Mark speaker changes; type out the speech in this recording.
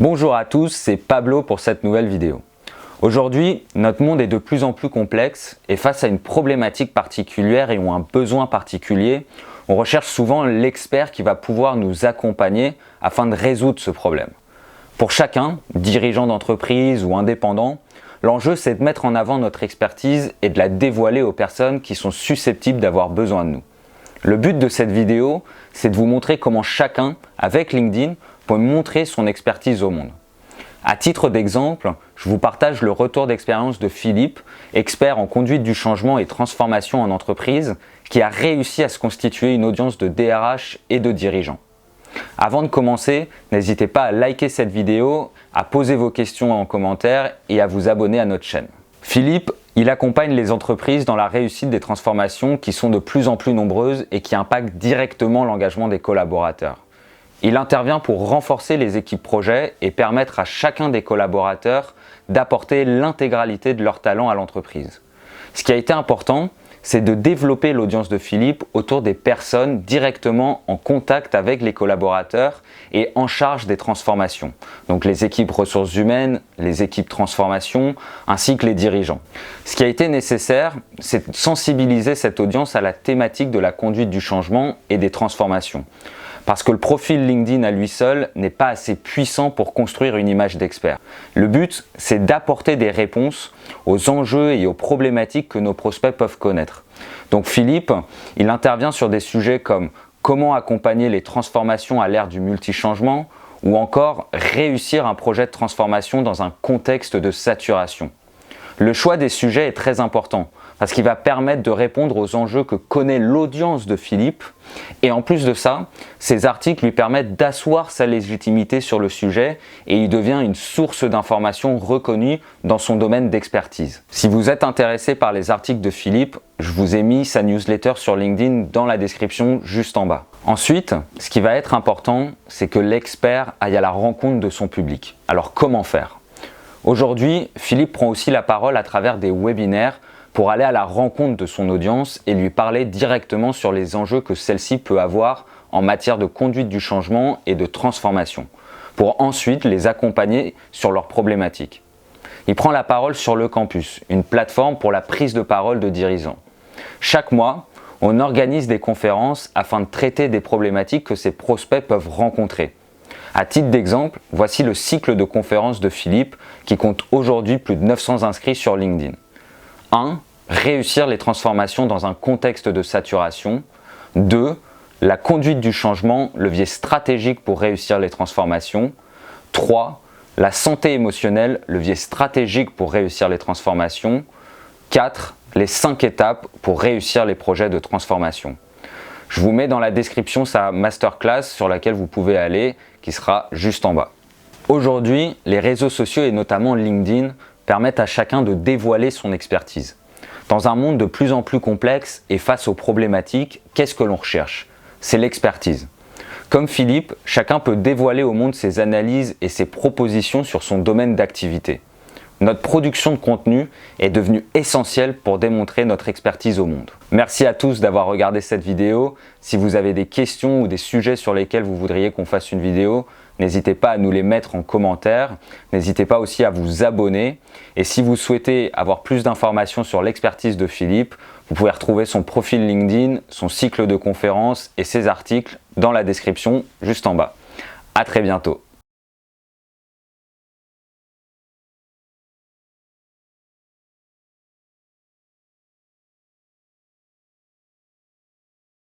Speaker 1: Bonjour à tous, c'est Pablo pour cette nouvelle vidéo. Aujourd'hui, notre monde est de plus en plus complexe et face à une problématique particulière et ou un besoin particulier, on recherche souvent l'expert qui va pouvoir nous accompagner afin de résoudre ce problème. Pour chacun, dirigeant d'entreprise ou indépendant, l'enjeu c'est de mettre en avant notre expertise et de la dévoiler aux personnes qui sont susceptibles d'avoir besoin de nous. Le but de cette vidéo, c'est de vous montrer comment chacun, avec LinkedIn, peut montrer son expertise au monde. À titre d'exemple, je vous partage le retour d'expérience de Philippe, expert en conduite du changement et transformation en entreprise, qui a réussi à se constituer une audience de DRH et de dirigeants. Avant de commencer, n'hésitez pas à liker cette vidéo, à poser vos questions en commentaire et à vous abonner à notre chaîne. Philippe, il accompagne les entreprises dans la réussite des transformations qui sont de plus en plus nombreuses et qui impactent directement l'engagement des collaborateurs. Il intervient pour renforcer les équipes projets et permettre à chacun des collaborateurs d'apporter l'intégralité de leur talent à l'entreprise. Ce qui a été important, c'est de développer l'audience de Philippe autour des personnes directement en contact avec les collaborateurs et en charge des transformations. Donc les équipes ressources humaines, les équipes transformation, ainsi que les dirigeants. Ce qui a été nécessaire, c'est de sensibiliser cette audience à la thématique de la conduite du changement et des transformations. Parce que le profil LinkedIn à lui seul n'est pas assez puissant pour construire une image d'expert. Le but, c'est d'apporter des réponses aux enjeux et aux problématiques que nos prospects peuvent connaître. Donc Philippe, il intervient sur des sujets comme comment accompagner les transformations à l'ère du multi-changement ou encore réussir un projet de transformation dans un contexte de saturation. Le choix des sujets est très important parce qu'il va permettre de répondre aux enjeux que connaît l'audience de Philippe et en plus de ça, ces articles lui permettent d'asseoir sa légitimité sur le sujet et il devient une source d'information reconnue dans son domaine d'expertise. Si vous êtes intéressé par les articles de Philippe, je vous ai mis sa newsletter sur LinkedIn dans la description juste en bas. Ensuite, ce qui va être important, c'est que l'expert aille à la rencontre de son public. Alors comment faire ? Aujourd'hui, Philippe prend aussi la parole à travers des webinaires pour aller à la rencontre de son audience et lui parler directement sur les enjeux que celle-ci peut avoir en matière de conduite du changement et de transformation, pour ensuite les accompagner sur leurs problématiques. Il prend la parole sur le campus, une plateforme pour la prise de parole de dirigeants. Chaque mois, on organise des conférences afin de traiter des problématiques que ses prospects peuvent rencontrer. À titre d'exemple, voici le cycle de conférences de Philippe qui compte aujourd'hui plus de 900 inscrits sur LinkedIn. 1. Réussir les transformations dans un contexte de saturation. 2. La conduite du changement, levier stratégique pour réussir les transformations. 3. La santé émotionnelle, levier stratégique pour réussir les transformations. 4. Les 5 étapes pour réussir les projets de transformation. Je vous mets dans la description sa masterclass sur laquelle vous pouvez aller, qui sera juste en bas. Aujourd'hui, les réseaux sociaux et notamment LinkedIn permettent à chacun de dévoiler son expertise. Dans un monde de plus en plus complexe et face aux problématiques, qu'est-ce que l'on recherche ? C'est l'expertise. Comme Philippe, chacun peut dévoiler au monde ses analyses et ses propositions sur son domaine d'activité. Notre production de contenu est devenue essentielle pour démontrer notre expertise au monde. Merci à tous d'avoir regardé cette vidéo. Si vous avez des questions ou des sujets sur lesquels vous voudriez qu'on fasse une vidéo, n'hésitez pas à nous les mettre en commentaire. N'hésitez pas aussi à vous abonner. Et si vous souhaitez avoir plus d'informations sur l'expertise de Philippe, vous pouvez retrouver son profil LinkedIn, son cycle de conférences et ses articles dans la description juste en bas. À très bientôt.